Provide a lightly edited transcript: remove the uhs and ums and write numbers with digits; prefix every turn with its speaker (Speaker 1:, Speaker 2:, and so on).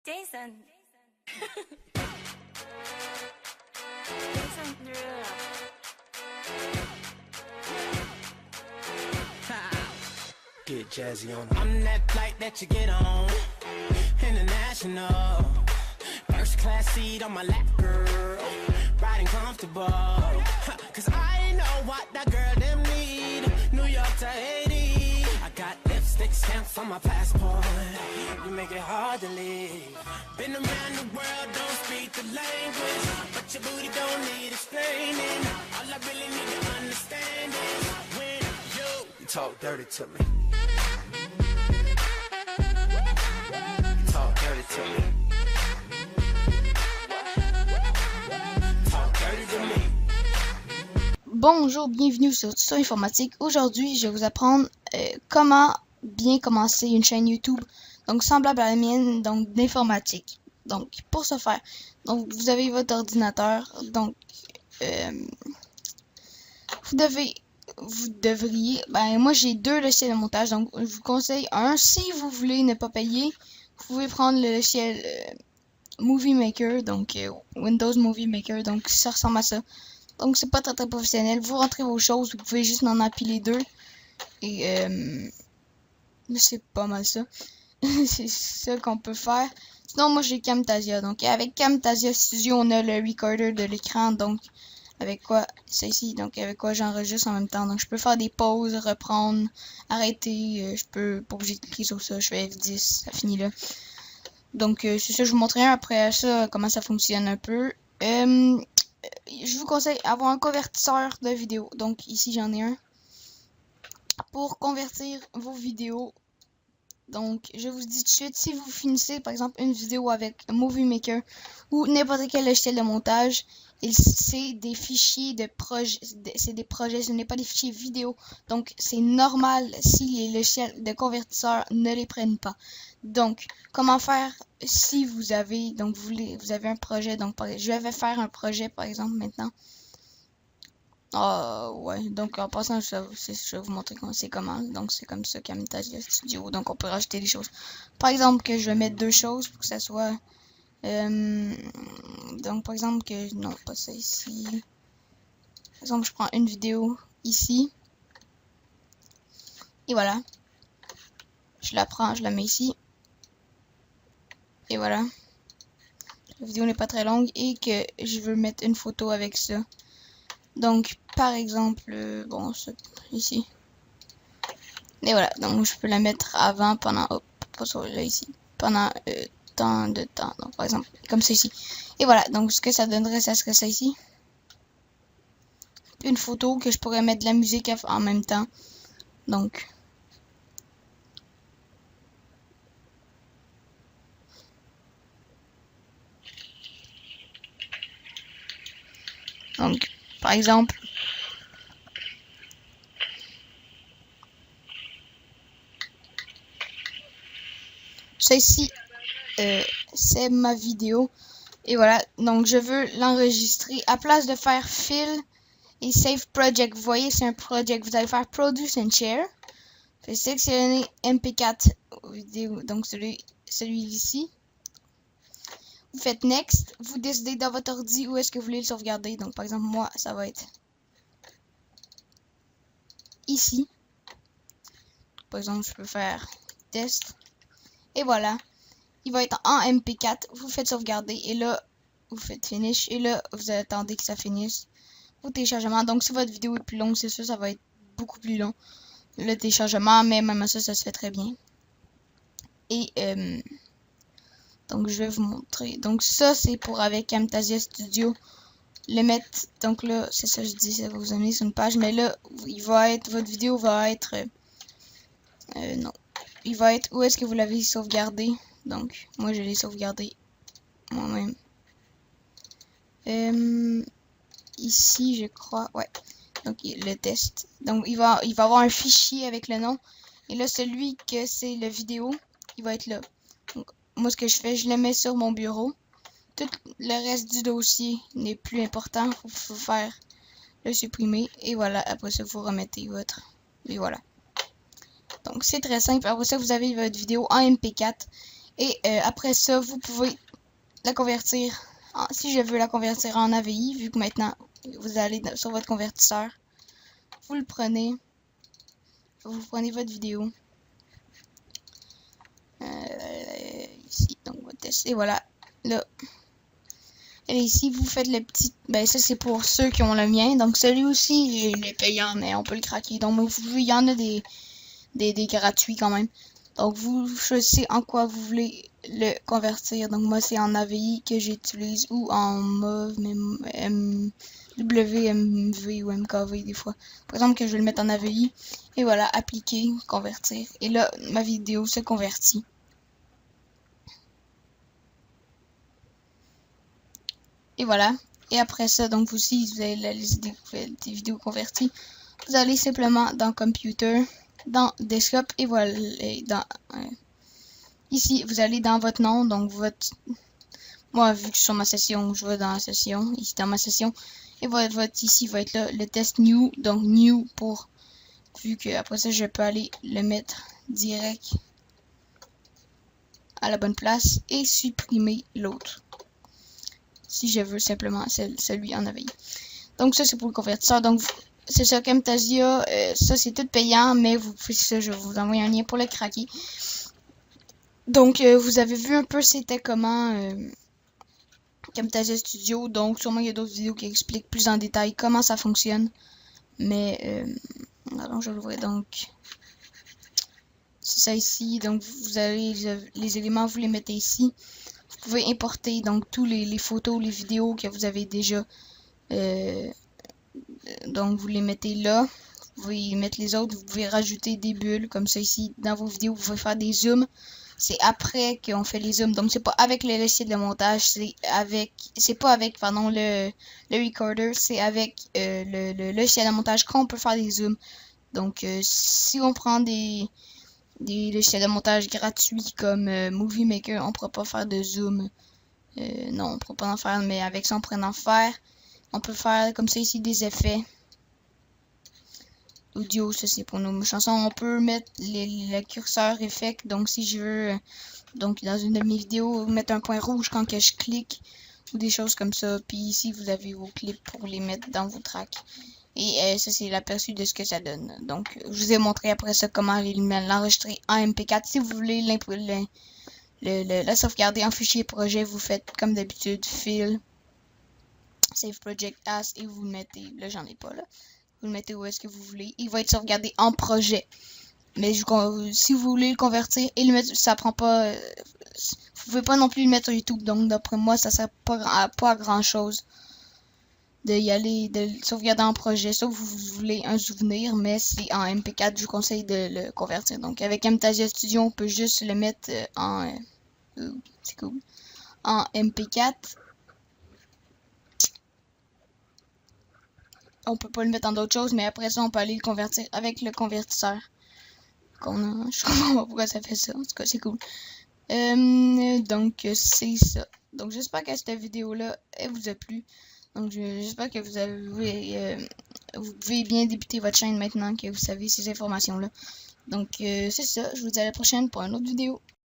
Speaker 1: Jason. Jason Derulo.
Speaker 2: Get jazzy on. I'm that flight that you get on. International. First class seat on my lap, girl. Riding comfortable. Cause I know what that girl them need. New York to Haiti. I got lipstick stamps on my passport. You make it hard to leave. Been around the world, don't speak the language. But your booty don't need explaining. All I really need to understand is when you talk dirty to me. Talk dirty to me. Talk dirty to me.
Speaker 3: Bonjour, bienvenue sur Tuto Informatique. Aujourd'hui, je vais vous apprendre comment bien commencer une chaîne YouTube, donc semblable à la mienne, donc d'informatique. Donc, pour ce faire, donc vous avez votre ordinateur, donc vous devriez, moi j'ai deux logiciels de montage, donc je vous conseille un. Si vous voulez ne pas payer, vous pouvez prendre le logiciel Movie Maker, donc Windows Movie Maker, donc ça ressemble à ça. Donc c'est pas très professionnel. Vous rentrez vos choses, vous pouvez juste en empiler deux. Et c'est pas mal ça. C'est ça qu'on peut faire. Sinon moi j'ai Camtasia. Donc avec Camtasia Studio on a le recorder de l'écran. Donc avec quoi c'est ici. Donc avec quoi j'enregistre en même temps. Donc je peux faire des pauses, reprendre, arrêter. Je peux pas obligé de cliquer sur ça. Je fais F10, ça finit là. Donc c'est ça, je vous montrerai après ça comment ça fonctionne un peu. Je vous conseille d'avoir un convertisseur de vidéo. Donc ici j'en ai un pour convertir vos vidéos. Donc je vous dis tout de suite, si vous finissez par exemple une vidéo avec Movie Maker ou n'importe quel logiciel de montage, c'est des fichiers de projet, c'est des projets, ce n'est pas des fichiers vidéo. Donc c'est normal si les logiciels de convertisseur ne les prennent pas. Donc comment faire si vous avez vous avez un projet. Donc je vais faire un projet par exemple maintenant. Ouais, donc en passant je vais vous montrer comment. Donc c'est comme ça Camtasia Studio. Donc on peut rajouter des choses. Par exemple que je vais mettre deux choses pour que ça soit donc par exemple que non pas ça ici. Par exemple je prends une vidéo ici. Et voilà. Je la prends, je la mets ici. Et voilà. La vidéo n'est pas très longue et que je veux mettre une photo avec ça. Donc par exemple bon ça, ici. Et voilà, donc je peux la mettre avant, pendant, hop, pas sur là ici, pendant tant de temps. Donc par exemple comme ça ici. Et voilà, donc ce que ça donnerait, ça serait ça ici. Une photo que je pourrais mettre de la musique en même temps. Donc par exemple ceci c'est ma vidéo. Et voilà, donc je veux l'enregistrer. À place de faire File et Save Project, vous voyez c'est un project, vous allez faire Produce and Share. Vous sélectionner MP4 vidéo, donc celui ici. Vous faites Next, vous décidez dans votre ordi où est-ce que vous voulez le sauvegarder. Donc par exemple moi ça va être ici. Par exemple je peux faire Test. Et voilà, il va être en MP4. Vous faites sauvegarder et là vous faites Finish. Et là vous attendez que ça finisse vos téléchargements. Donc si votre vidéo est plus longue, c'est sûr ça va être beaucoup plus long le téléchargement, mais même ça se fait très bien. Et donc je vais vous montrer. Donc ça c'est pour avec Camtasia Studio le mettre. Donc là c'est ça, je dis ça va vous amener sur une page, mais là votre vidéo va être non, il va être où est-ce que vous l'avez sauvegardé. Donc moi je l'ai sauvegardé moi-même ici je crois, ouais. Donc le test, donc il va avoir un fichier avec le nom, et là celui que c'est le vidéo il va être là. Donc moi ce que je fais, je le mets sur mon bureau. Tout le reste du dossier n'est plus important, faut faire le supprimer, et voilà, après ça vous remettez votre, et voilà. Donc c'est très simple. Après ça vous avez votre vidéo en MP4 Et après ça, vous pouvez la convertir, si je veux la convertir en AVI, vu que maintenant, vous allez sur votre convertisseur, vous le prenez, vous prenez votre vidéo, ici, donc votre test, et voilà, là. Et ici, vous faites le petit, ben ça c'est pour ceux qui ont le mien, donc celui aussi, il est payant, mais on peut le craquer, donc il y en a des gratuits quand même. Donc vous choisissez en quoi vous voulez le convertir. Donc moi c'est en AVI que j'utilise ou en MOV, WMV ou MKV des fois. Par exemple que je vais le mettre en AVI. Et voilà, appliquer, convertir. Et là, ma vidéo se convertit. Et voilà. Et après ça, donc vous aussi, vous avez la liste des vidéos converties. Vous allez simplement dans Computer, dans Desktop, et voilà, dans... ici, vous allez dans votre nom, donc votre... Moi, vu que je suis sur ma session, je vais dans la session, ici dans ma session. Et votre ici va être là, le test new, donc new pour... Vu que après ça, je peux aller le mettre direct à la bonne place et supprimer l'autre. Si je veux simplement celui en AVI. Donc ça, c'est pour le convertisseur. Donc, c'est ça, Camtasia, ça c'est tout payant, mais vous pouvez ça, je vais vous envoyer un lien pour le craquer. Donc, vous avez vu un peu c'était comment Camtasia Studio. Donc, sûrement il y a d'autres vidéos qui expliquent plus en détail comment ça fonctionne. Mais, alors je l'ouvre donc. C'est ça ici. Donc, vous avez les éléments, vous les mettez ici. Vous pouvez importer donc tous les photos, les vidéos que vous avez déjà. Donc, vous les mettez là. Vous pouvez mettre les autres. Vous pouvez rajouter des bulles comme ça ici. Dans vos vidéos, vous pouvez faire des zooms. C'est après qu'on fait les zooms. Donc, c'est pas avec le logiciel de montage. C'est pas avec, pardon, le recorder. C'est avec le logiciel de montage qu'on peut faire des zooms. Donc, si on prend des logiciels de montage gratuits comme Movie Maker, on pourra pas faire de zoom. Non, on pourra pas en faire, mais avec ça, on pourrait en faire. On peut faire comme ça ici des effets. Audio, ça c'est pour nos chansons. On peut mettre le curseur effect. Donc si je veux, donc dans une de mes vidéos, mettre un point rouge quand que je clique. Ou des choses comme ça. Puis ici, vous avez vos clips pour les mettre dans vos tracks. Et ça c'est l'aperçu de ce que ça donne. Donc je vous ai montré après ça comment l'enregistrer en MP4. Si vous voulez la sauvegarder en fichier projet, vous faites comme d'habitude, file, save project as, et vous le mettez, là j'en ai pas là, vous le mettez où est-ce que vous voulez, il va être sauvegardé en projet. Mais si vous voulez le convertir et le mettre, ça prend pas, vous pouvez pas non plus le mettre sur YouTube, donc d'après moi ça sert pas à grand chose de y aller, de le sauvegarder en projet, sauf vous voulez un souvenir, mais c'est en MP4, je vous conseille de le convertir. Donc avec Camtasia Studio, on peut juste le mettre en c'est cool, en MP4. On peut pas le mettre en d'autres choses, mais après ça, on peut aller le convertir avec le convertisseur qu'on a. Je comprends pas pourquoi ça fait ça. En tout cas, c'est cool. Donc, c'est ça. Donc, j'espère que cette vidéo-là, elle vous a plu. Donc, j'espère que vous pouvez bien débuter votre chaîne maintenant que vous savez ces informations-là. Donc, c'est ça. Je vous dis à la prochaine pour une autre vidéo.